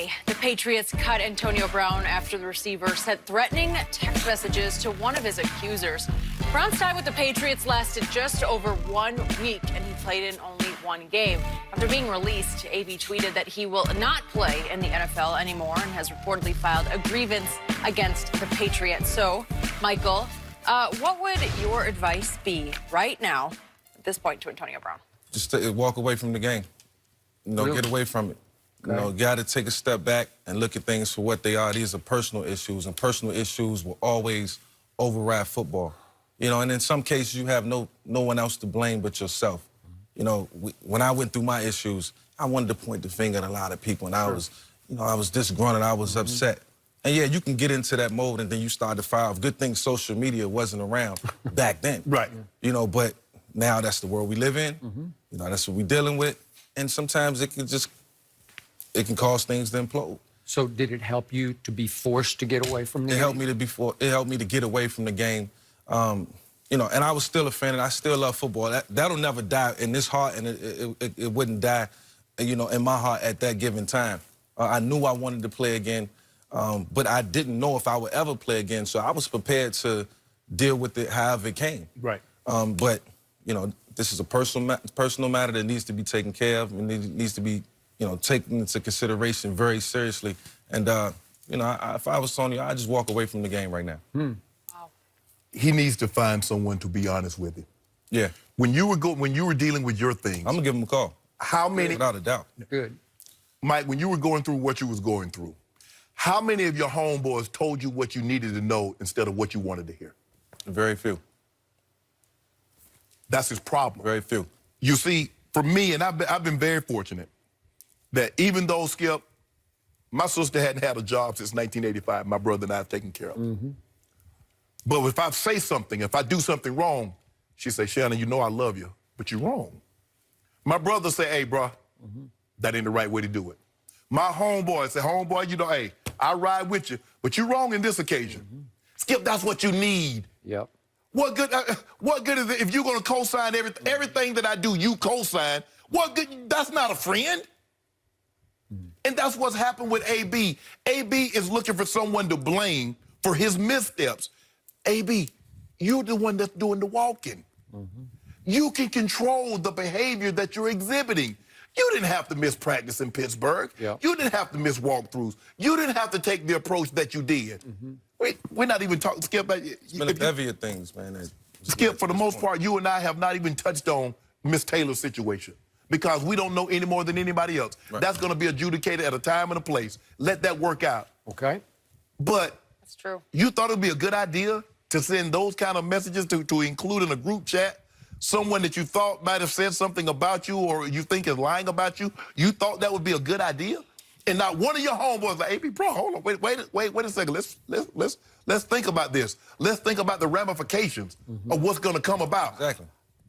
Monday, the Patriots cut Antonio Brown after the receiver sent threatening text messages to one of his accusers. Brown's time with the Patriots lasted just over 1 week, and he played in only one game. After being released, AB tweeted that he will not play in the NFL anymore and has reportedly filed a grievance against the Patriots. So, Michael, what would your advice be right now at this point to Antonio Brown? Just walk away from the game. You know, get away from it. Okay. You know, got to take a step back and look at things for what they are. These are personal issues, and personal issues will always override football. You know, and in some cases, you have no one else to blame but yourself. You know, when I went through my issues, I wanted to point the finger at a lot of people, and I was, you know, I was disgruntled, I was upset. And yeah, you can get into that mode, and then you start to fire off. Good thing social media wasn't around back then. Right. You know, but now that's the world we live in. You know, that's what we're dealing with. And sometimes it can cause things to implode. So did it help you to be forced to get away from the game? It helped me to get away from the game. You know, and I was still a fan, and I still love football. That'll never die in this heart, and it wouldn't die, you know, in my heart at that given time. I knew I wanted to play again, but I didn't know if I would ever play again, so I was prepared to deal with it however it came. Right. But, you know, this is a personal matter that needs to be taken care of, and it needs to be, you know, taken into consideration very seriously. And, you know, if I was Tony, I'd just walk away from the game right now. Wow. He needs to find someone to be honest with him. Yeah. When you were dealing with your things, I'm gonna give him a call. How many? Without a doubt. Good. Mike, when you were going through what you was going through, how many of your homeboys told you what you needed to know instead of what you wanted to hear? Very few. That's his problem. Very few. You see, for me, and I've been very fortunate that even though, Skip, my sister hadn't had a job since 1985, my brother and I have taken care of. But if I say something, if I do something wrong, she say, Shannon, you know I love you, but you're wrong. My brother say, hey, bro, that ain't the right way to do it. My homeboy say, homeboy, you know, hey, I ride with you, but you're wrong in this occasion. Skip, that's what you need. Yep. What good is it if you're going to co-sign everything that I do, you co-sign? What good? That's not a friend. And that's what's happened with AB. AB is looking for someone to blame for his missteps. AB, you're the one that's doing the walking. You can control the behavior that you're exhibiting. You didn't have to miss practice in Pittsburgh. Yep. You didn't have to miss walkthroughs. You didn't have to take the approach that you did. We're not even talking, Skip. It's been a bevy of things, man. Skip, for the most part, you and I have not even touched on Miss Taylor's situation because we don't know any more than anybody else. Right. That's going to be adjudicated at a time and a place. Let that work out. Okay. But that's true. You thought it would be a good idea to send those kind of messages to include in a group chat someone that you thought might have said something about you or you think is lying about you? You thought that would be a good idea? And not one of your homeboys like, hey, bro, hold on, wait a second. Let's think about this. Let's think about the ramifications of what's going to come about. Exactly.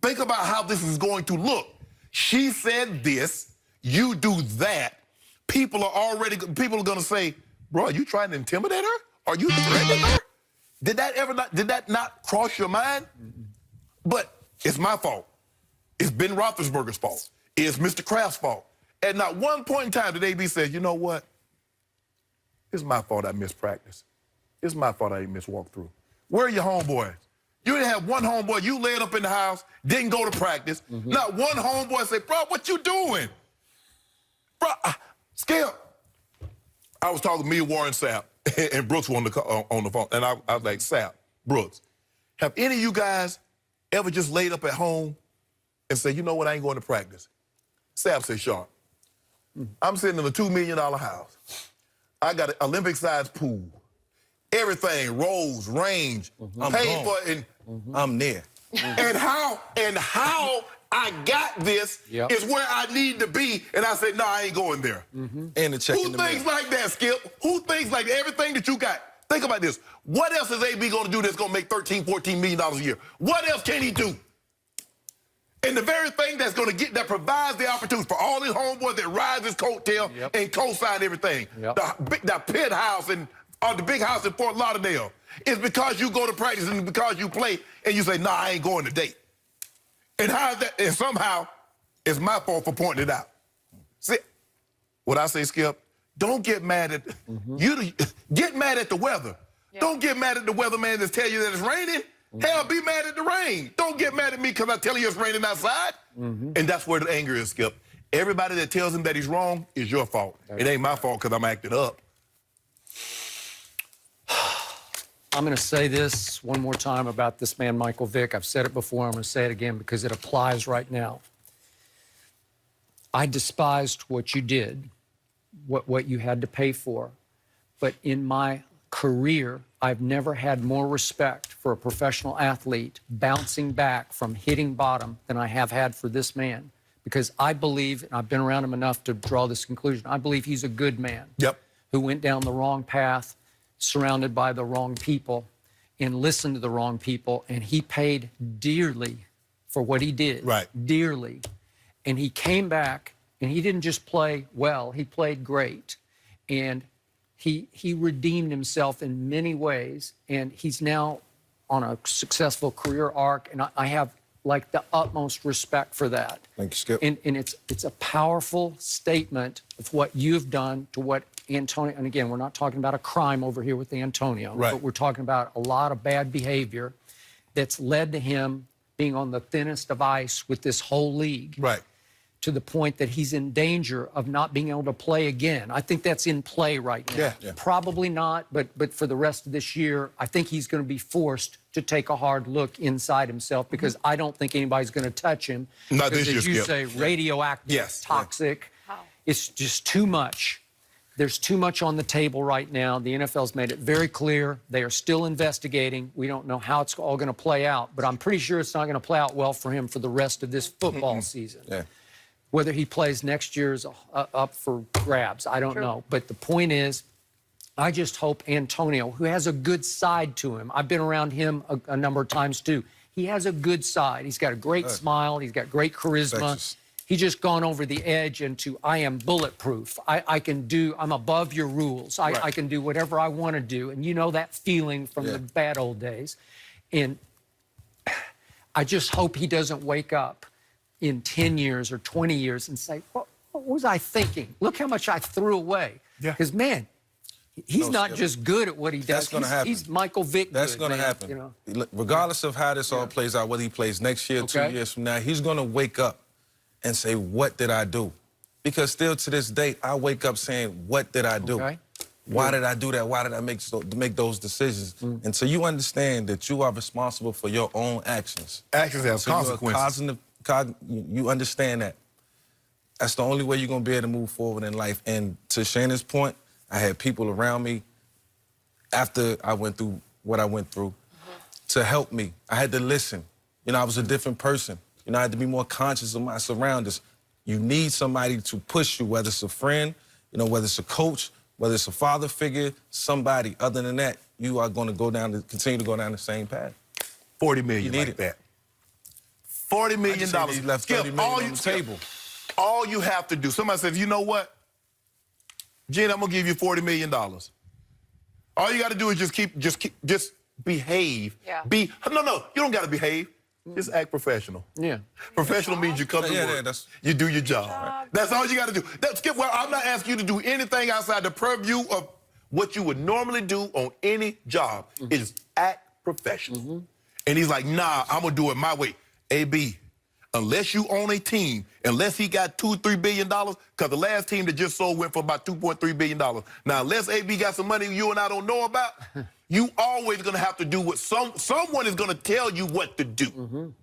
Think about how this is going to look. She said this, you do that. People are going to say, bro, are you trying to intimidate her? Are you threatening her? Did that not cross your mind? But it's my fault. It's Ben Roethlisberger's fault. It's Mr. Kraft's fault. At not one point in time did AB say, you know what? It's my fault I missed practice. It's my fault I didn't miss walkthrough. Where are your homeboys? You didn't have one homeboy. You laid up in the house, didn't go to practice. Not one homeboy say, bro, what you doing? Bro, Skip. I was talking to me, Warren Sapp, and Brooks on the phone. And I was like, Sapp, Brooks, have any of you guys ever just laid up at home and said, you know what, I ain't going to practice? Sapp said, Sharp, I'm sitting in a $2 million house. I got an Olympic-sized pool. Everything, rolls, range, paid for it. I'm there. And how I got this is where I need to be. And I said, no, I ain't going there. And the check Who in the thinks mail. like that, Skip? Who thinks like everything that you got? Think about this. What else is AB going to do that's going to make $13, $14 million a year? What else can he do? And the very thing that's going to that provides the opportunity for all his homeboys that rides his coattail and co-sign everything. The pit house and the big house in Fort Lauderdale is because you go to practice and because you play and you say, nah, I ain't going today. And how is that? And somehow it's my fault for pointing it out. See, what I say, Skip, Don't get mad at get mad at the weather. Yeah. Don't get mad at the weatherman that's tell you that it's raining. Hell, be mad at the rain. Don't get mad at me because I tell you it's raining outside. And that's where the anger is, Skip. Everybody that tells him that he's wrong is your fault. It ain't my fault because I'm acting up. I'm going to say this one more time about this man, Michael Vick. I've said it before. I'm going to say it again because it applies right now. I despised what you did, what you had to pay for. But in my career, I've never had more respect for a professional athlete bouncing back from hitting bottom than I have had for this man. Because I believe, and I've been around him enough to draw this conclusion, I believe he's a good man who went down the wrong path, surrounded by the wrong people, and listened to the wrong people, and he paid dearly for what he did. Dearly. And he came back, and he didn't just play well, he played great. And he redeemed himself in many ways, and he's now on a successful career arc, and I have like the utmost respect for that. Thank you, Skip. And it's a powerful statement of what you've done to what Antonio, and again, we're not talking about a crime over here with Antonio, but we're talking about a lot of bad behavior that's led to him being on the thinnest of ice with this whole league. To the point that he's in danger of not being able to play again. I think that's in play right now. Probably not, but for the rest of this year, I think he's going to be forced to take a hard look inside himself because I don't think anybody's going to touch him. Not this year, as you say, radioactive, toxic. It's just too much. There's too much on the table right now. The NFL's made it very clear. They are still investigating. We don't know how it's all going to play out, but I'm pretty sure it's not going to play out well for him for the rest of this football season. Whether he plays next year is up for grabs. I don't know. But the point is, I just hope Antonio, who has a good side to him, I've been around him a number of times too. He has a good side. He's got a great smile. He's got great charisma. He's just gone over the edge into, I am bulletproof. I'm above your rules. I can do whatever I want to do. And you know that feeling from the bad old days. And I just hope he doesn't wake up in 10 years or 20 years and say, what was I thinking? Look how much I threw away. Because, man, he's not just good at what he does. That's going to happen. He's Michael Vick. That's going to happen. You know? Regardless of how this all plays out, whether he plays next year, 2 years from now, he's going to wake up and say, what did I do? Because still to this day, I wake up saying, what did I do? Why did I do that? Why did I make those decisions? And so you understand that you are responsible for your own actions. Actions have consequences. You understand that. That's the only way you're going to be able to move forward in life. And to Shannon's point, I had people around me after I went through what I went through to help me. I had to listen. You know, I was a different person. You know, I had to be more conscious of my surroundings. You need somebody to push you, whether it's a friend, you know, whether it's a coach, whether it's a father figure, somebody. Other than that, you are going to continue to go down the same path. $40 million like that. $40 million. He left $30 million on the table. All you have to do, somebody says, you know what? Jen, I'm going to give you $40 million. All you got to do is just behave. No, you don't got to behave. Just act professional. Professional means you come to work. You do your job. That's all you got to do. Skip, well, I'm not asking you to do anything outside the purview of what you would normally do on any job. Is act professional. And he's like, nah, I'm going to do it my way. AB, unless you own a team, unless he got $2 or $3 billion, because the last team that just sold went for about $2.3 billion. Now, unless AB got some money you and I don't know about, you always going to have to do what someone is going to tell you what to do.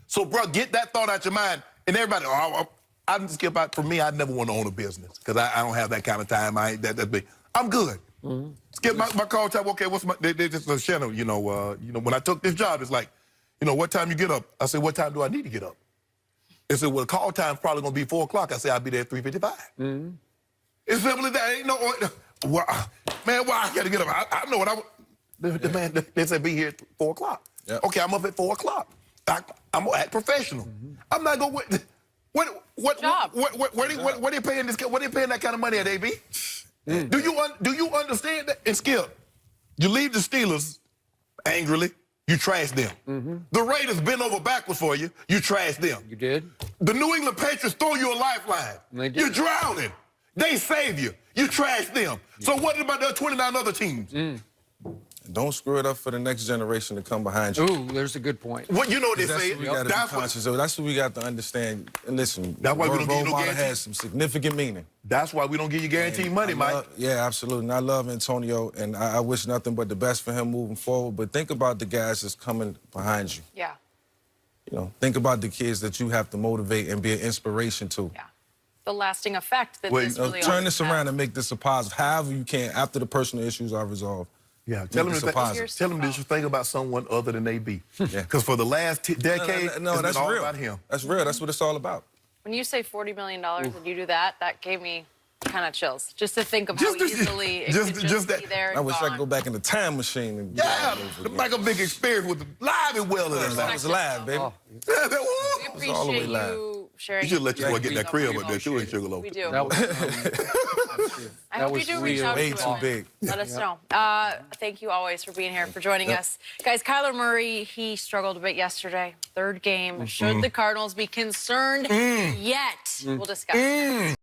So, bro, get that thought out your mind. And everybody, I'm Skip. For me, I never want to own a business because I don't have that kind of time. I ain't that big. I'm good. Skip, my call time. Okay, what's my? They just Shannon. You know, when I took this job, it's like, you know, what time you get up? I said, what time do I need to get up? They said, well, call time's probably going to be 4 o'clock. I said, I'll be there at 3:55. It's simple as that. Ain't no, man, why I got to get up? I know what the man, they said, be here at 4 o'clock. Okay, I'm up at 4 o'clock. I'm going to act professional. I'm not going to, what are you paying this, what are you paying that kind of money at, AB? Do you understand that? And Skip, you leave the Steelers angrily. You trash them. The Raiders bent over backwards for you. You trash them. You did. The New England Patriots throw you a lifeline. You're drowning. They save you. You trash them. So what about the 29 other teams? Don't screw it up for the next generation to come behind you. Ooh, there's a good point. What you know what they That's say? what we got to be conscious of. That's what we got to understand. And listen, That's why we don't role give you no model guarantee. has some significant meaning. That's why we don't give you guaranteed money, Mike. Yeah, absolutely. And I love Antonio, and I wish nothing but the best for him moving forward. But think about the guys that's coming behind you. Yeah. You know, think about the kids that you have to motivate and be an inspiration to. Yeah. The lasting effect that this really turn this around and make this a positive, however you can, after the personal issues are resolved. Yeah, tell them to think about someone other than they be. Yeah. Because for the last decade, it's that's been all real. about him. That's real. That's what it's all about. When you say $40 million and you do that, that gave me kind of chills. Just to think of how easily it could just be there and I wish I could gone. go back in the time machine and like a big experience with the live and well. That was live, baby. We all the way appreciate live. you sharing. You should let your boy get that crib your up there too in emotions. Sugarloaf. We do. That was, I hope you do reach out way to too him. big. Let us know. Thank you always for being here, for joining us. Guys, Kyler Murray, he struggled a bit yesterday. Third game. Should the Cardinals be concerned yet? We'll discuss.